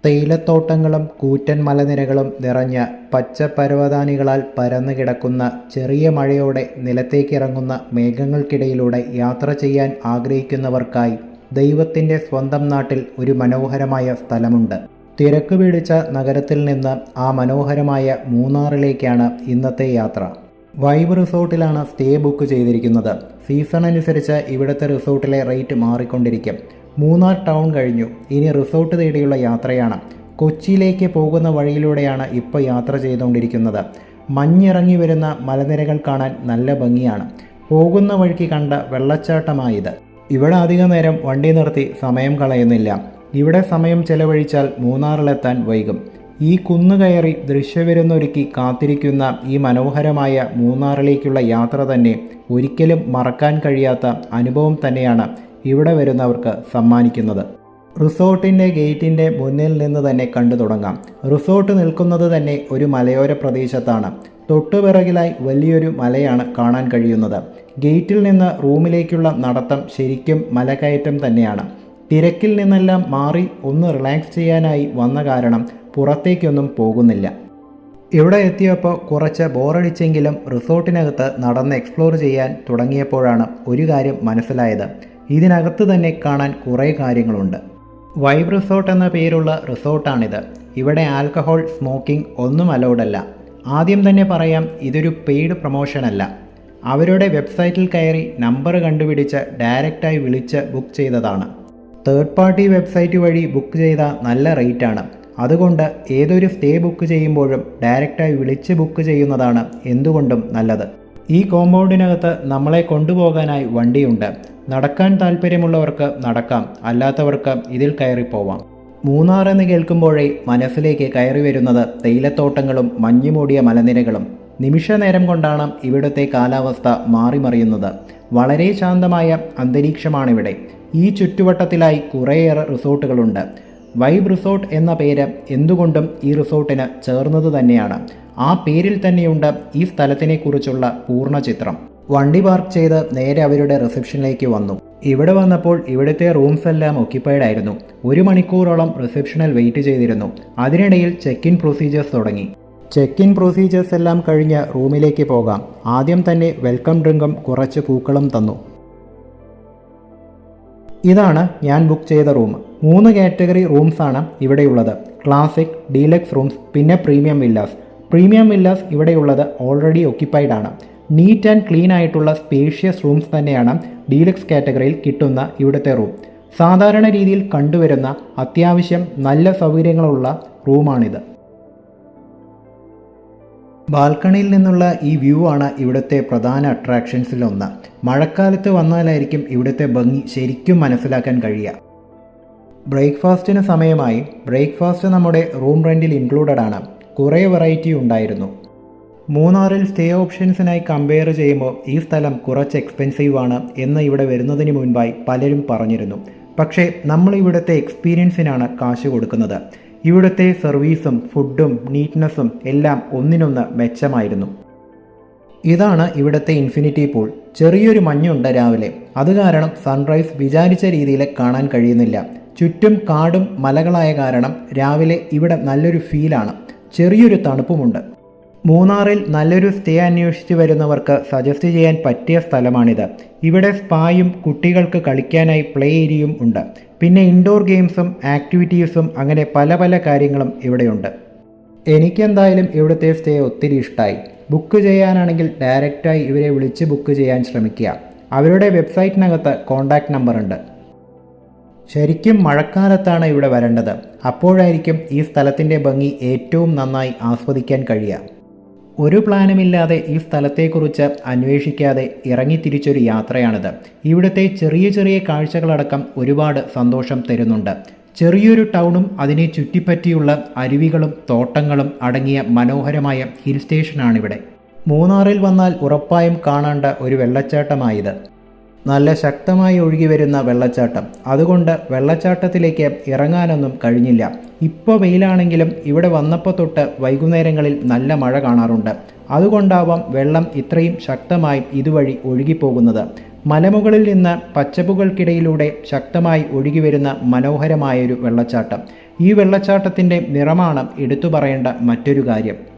തേയിലത്തോട്ടങ്ങളും കൂറ്റൻ മലനിരകളും നിറഞ്ഞ പച്ചപ്പരവതാനികളാൽ പരന്നു കിടക്കുന്ന ചെറിയ മഴയോടെ നിലത്തേക്കിറങ്ങുന്ന മേഘങ്ങൾക്കിടയിലൂടെ യാത്ര ചെയ്യാൻ ആഗ്രഹിക്കുന്നവർക്കായി ദൈവത്തിൻ്റെ സ്വന്തം നാട്ടിൽ ഒരു മനോഹരമായ സ്ഥലമുണ്ട്. തിരക്ക് പിടിച്ച നഗരത്തിൽ നിന്ന് ആ മനോഹരമായ മൂന്നാറിലേക്കാണ് ഇന്നത്തെ യാത്ര. വൈബ് റിസോർട്ടിലാണ് സ്റ്റേ ബുക്ക് ചെയ്തിരിക്കുന്നത്. സീസൺ അനുസരിച്ച് ഇവിടുത്തെ റിസോർട്ടിലെ റേറ്റ് മാറിക്കൊണ്ടിരിക്കും. മൂന്നാർ ടൗൺ കഴിഞ്ഞു, ഇനി റിസോർട്ട് തേടിയുള്ള യാത്രയാണ്. കൊച്ചിയിലേക്ക് പോകുന്ന വഴിയിലൂടെയാണ് ഇപ്പോൾ യാത്ര ചെയ്തുകൊണ്ടിരിക്കുന്നത്. മഞ്ഞിറങ്ങി വരുന്ന മലനിരകൾ കാണാൻ നല്ല ഭംഗിയാണ്. പോകുന്ന വഴിക്ക് കണ്ട വെള്ളച്ചാട്ടമായത്. ഇവിടെ അധിക നേരം വണ്ടി നിർത്തി സമയം കളയുന്നില്ല. ഇവിടെ സമയം ചെലവഴിച്ചാൽ മൂന്നാറിലെത്താൻ വൈകും. ഈ കുന്നു കയറി ദൃശ്യവിരുന്നൊരുക്കി കാത്തിരിക്കുന്ന ഈ മനോഹരമായ മൂന്നാറിലേക്കുള്ള യാത്ര തന്നെ ഒരിക്കലും മറക്കാൻ കഴിയാത്ത അനുഭവം തന്നെയാണ് ഇവിടെ വരുന്നവർക്ക് സമ്മാനിക്കുന്നത്. റിസോർട്ടിൻ്റെ ഗേറ്റിൻ്റെ മുന്നിൽ നിന്ന് തന്നെ കണ്ടു തുടങ്ങാം. റിസോർട്ട് നിൽക്കുന്നത് തന്നെ ഒരു മലയോര പ്രദേശത്താണ്. തൊട്ടുപിറകിലായി വലിയൊരു മലയാണ് കാണാൻ കഴിയുന്നത്. ഗേറ്റിൽ നിന്ന് റൂമിലേക്കുള്ള നടത്തം ശരിക്കും മലകയറ്റം തന്നെയാണ്. തിരക്കിൽ നിന്നെല്ലാം മാറി ഒന്ന് റിലാക്സ് ചെയ്യാനായി വന്ന കാരണം പുറത്തേക്കൊന്നും പോകുന്നില്ല. ഇവിടെ എത്തിയപ്പോൾ കുറച്ച് ബോറടിച്ചെങ്കിലും റിസോർട്ടിനകത്ത് നടന്ന് എക്സ്പ്ലോർ ചെയ്യാൻ തുടങ്ങിയപ്പോഴാണ് ഒരു കാര്യം മനസ്സിലായത്. ഇതിനകത്ത് തന്നെ കാണാൻ കുറേ കാര്യങ്ങളുണ്ട്. വൈബ് റിസോർട്ട് എന്ന പേരുള്ള റിസോർട്ടാണിത്. ഇവിടെ ആൽക്കഹോൾ, സ്മോക്കിംഗ് ഒന്നും അലൗഡല്ല. ആദ്യം തന്നെ പറയാം, ഇതൊരു പെയ്ഡ് പ്രൊമോഷനല്ല. അവരുടെ വെബ്സൈറ്റിൽ കയറി നമ്പർ കണ്ടുപിടിച്ച് ഡയറക്റ്റായി വിളിച്ച് ബുക്ക് ചെയ്തതാണ്. തേർഡ് പാർട്ടി വെബ്സൈറ്റ് വഴി ബുക്ക് ചെയ്ത നല്ല റേറ്റാണ്. അതുകൊണ്ട് ഏതൊരു സ്റ്റേ ബുക്ക് ചെയ്യുമ്പോഴും ഡയറക്റ്റായി വിളിച്ച് ബുക്ക് ചെയ്യുന്നതാണ് എന്തുകൊണ്ടും നല്ലത്. ഈ കോമ്പൗണ്ടിനകത്ത് നമ്മളെ കൊണ്ടുപോകാനായി വണ്ടിയുണ്ട്. നടക്കാൻ താല്പര്യമുള്ളവർക്ക് നടക്കാം, അല്ലാത്തവർക്ക് ഇതിൽ കയറിപ്പോവാം. മൂന്നാർ എന്ന് കേൾക്കുമ്പോഴേ മനസ്സിലേക്ക് കയറി വരുന്നത് തേയിലത്തോട്ടങ്ങളും മഞ്ഞുമൂടിയ മലനിരകളും. നിമിഷ നേരം കൊണ്ടാണ് ഇവിടുത്തെ കാലാവസ്ഥ മാറിമറിയുന്നത്. വളരെ ശാന്തമായ അന്തരീക്ഷമാണിവിടെ. ഈ ചുറ്റുവട്ടത്തിലായി കുറേയേറെ റിസോർട്ടുകളുണ്ട്. വൈബ് റിസോർട്ട് എന്ന പേര് എന്തുകൊണ്ടും ഈ റിസോർട്ടിന് ചേർന്നത് തന്നെയാണ്. ആ പേരിൽ തന്നെയുണ്ട് ഈ സ്ഥലത്തിനെക്കുറിച്ചുള്ള പൂർണ്ണ ചിത്രം. വണ്ടി പാർക്ക് ചെയ്ത് നേരെ അവരുടെ റിസപ്ഷനിലേക്ക് വന്നു. ഇവിടെ വന്നപ്പോൾ ഇവിടുത്തെ റൂംസ് എല്ലാം ഒക്യുപ്പൈഡ് ആയിരുന്നു. 1 മണിക്കൂറോളം റിസപ്ഷനിൽ വെയിറ്റ് ചെയ്തിരുന്നു. അതിനിടയിൽ ചെക്ക് ഇൻ പ്രൊസീജിയേഴ്സ് തുടങ്ങി. ചെക്ക് ഇൻ പ്രൊസീജിയേഴ്സ് എല്ലാം കഴിഞ്ഞ് റൂമിലേക്ക് പോകാം. ആദ്യം തന്നെ വെൽക്കം ഡ്രിങ്കും കുറച്ച് പൂക്കളും തന്നു. ഇതാണ് ഞാൻ ബുക്ക് ചെയ്ത റൂം. 3 കാറ്റഗറി റൂംസാണ് ഇവിടെയുള്ളത്. ക്ലാസിക്, ഡീലക്സ് റൂംസ്, പിന്നെ പ്രീമിയം വില്ലാസ്. പ്രീമിയം വില്ലാസ് ഇവിടെയുള്ളത് ഓൾറെഡി ഒക്യുപ്പൈഡ് ആണ്. നീറ്റ് ആൻഡ് ക്ലീൻ ആയിട്ടുള്ള സ്പേഷ്യസ് റൂംസ് തന്നെയാണ് ഡീലക്സ് കാറ്റഗറിയിൽ കിട്ടുന്ന ഇവിടുത്തെ റൂം. സാധാരണ രീതിയിൽ കണ്ടുവരുന്ന അത്യാവശ്യം നല്ല സൗകര്യങ്ങളുള്ള റൂമാണിത്. ബാൽക്കണിയിൽ നിന്നുള്ള ഈ വ്യൂ ആണ് ഇവിടുത്തെ പ്രധാന അട്രാക്ഷൻസിലൊന്ന്. മഴക്കാലത്ത് വന്നാലായിരിക്കും ഇവിടുത്തെ ഭംഗി ശരിക്കും മനസ്സിലാക്കാൻ കഴിയുക. ബ്രേക്ക്ഫാസ്റ്റിന് സമയമായി. ബ്രേക്ക്ഫാസ്റ്റ് നമ്മുടെ റൂം റെൻറ്റിൽ ഇൻക്ലൂഡഡ് ആണ്. കുറേ വെറൈറ്റി ഉണ്ടായിരുന്നു. മൂന്നാറിൽ സ്റ്റേ ഓപ്ഷൻസിനായി കമ്പയർ ചെയ്യുമ്പോൾ ഈ സ്ഥലം കുറച്ച് എക്സ്പെൻസീവ് ആണ് എന്ന് ഇവിടെ വരുന്നതിന് മുൻപായി പലരും പറഞ്ഞിരുന്നു. പക്ഷേ നമ്മൾ ഇവിടുത്തെ എക്സ്പീരിയൻസിനാണ് കാശ് കൊടുക്കുന്നത്. ഇവിടുത്തെ സർവീസും ഫുഡും നീറ്റ്നെസ്സും എല്ലാം ഒന്നിനൊന്ന് മെച്ചമായിരുന്നു. ഇതാണ് ഇവിടുത്തെ ഇൻഫിനിറ്റി പൂൾ. ചെറിയൊരു മഞ്ഞുണ്ട് രാവിലെ. അത് കാരണം സൺറൈസ് വിചാരിച്ച രീതിയിൽ കാണാൻ കഴിയുന്നില്ല. ചുറ്റും കാടും മലകളായ കാരണം രാവിലെ ഇവിടെ നല്ലൊരു ഫീലാണ്. ചെറിയൊരു തണുപ്പുമുണ്ട്. മൂന്നാറിൽ നല്ലൊരു സ്റ്റേ അന്വേഷിച്ച് വരുന്നവർക്ക് സജസ്റ്റ് ചെയ്യാൻ പറ്റിയ സ്ഥലമാണിത്. ഇവിടെ സ്പായും കുട്ടികൾക്ക് കളിക്കാനായി പ്ലേ ഏരിയയും ഉണ്ട്. പിന്നെ ഇൻഡോർ ഗെയിംസും ആക്ടിവിറ്റീസും അങ്ങനെ പല പല കാര്യങ്ങളും ഇവിടെയുണ്ട്. എനിക്കെന്തായാലും ഇവിടുത്തെ സ്റ്റേ ഒത്തിരി ഇഷ്ടമായി. ബുക്ക് ചെയ്യാനാണെങ്കിൽ ഡയറക്റ്റായി ഇവരെ വിളിച്ച് ബുക്ക് ചെയ്യാൻ ശ്രമിക്കുക. അവരുടെ വെബ്സൈറ്റിനകത്ത് കോൺടാക്റ്റ് നമ്പർ ഉണ്ട്. ശരിക്കും മഴക്കാലത്താണ് ഇവിടെ വരേണ്ടത്. അപ്പോഴായിരിക്കും ഈ സ്ഥലത്തിൻ്റെ ഭംഗി ഏറ്റവും നന്നായി ആസ്വദിക്കാൻ കഴിയുക. ഒരു പ്ലാനുമില്ലാതെ ഈ സ്ഥലത്തെക്കുറിച്ച് അന്വേഷിക്കാതെ ഇറങ്ങിത്തിരിച്ചൊരു യാത്രയാണിത്. ഇവിടുത്തെ ചെറിയ ചെറിയ കാഴ്ചകളടക്കം ഒരുപാട് സന്തോഷം തരുന്നുണ്ട്. ചെറിയൊരു ടൗണും അതിനെ ചുറ്റിപ്പറ്റിയുള്ള അരുവികളും തോട്ടങ്ങളും അടങ്ങിയ മനോഹരമായ ഹിൽ സ്റ്റേഷനാണിവിടെ. മൂന്നാറിൽ വന്നാൽ ഉറപ്പായും കാണേണ്ട ഒരു വെള്ളച്ചാട്ടമായത്. നല്ല ശക്തമായി ഒഴുകി വരുന്ന വെള്ളച്ചാട്ടം. അതുകൊണ്ട് വെള്ളച്ചാട്ടത്തിലേക്ക് ഇറങ്ങാനൊന്നും കഴിഞ്ഞില്ല. ഇപ്പോൾ വെയിലാണെങ്കിലും ഇവിടെ വന്നപ്പോൾ തൊട്ട് വൈകുന്നേരങ്ങളിൽ നല്ല മഴ കാണാറുണ്ട്. അതുകൊണ്ടാവാം വെള്ളം ഇത്രയും ശക്തമായി ഇതുവഴി ഒഴുകിപ്പോകുന്നത്. മലമുകളിൽ നിന്ന് പച്ചപ്പുകൾക്കിടയിലൂടെ ശക്തമായി ഒഴുകിവരുന്ന മനോഹരമായൊരു വെള്ളച്ചാട്ടം. ഈ വെള്ളച്ചാട്ടത്തിൻ്റെ നിറമാണ് എടുത്തു പറയേണ്ട മറ്റൊരു കാര്യം.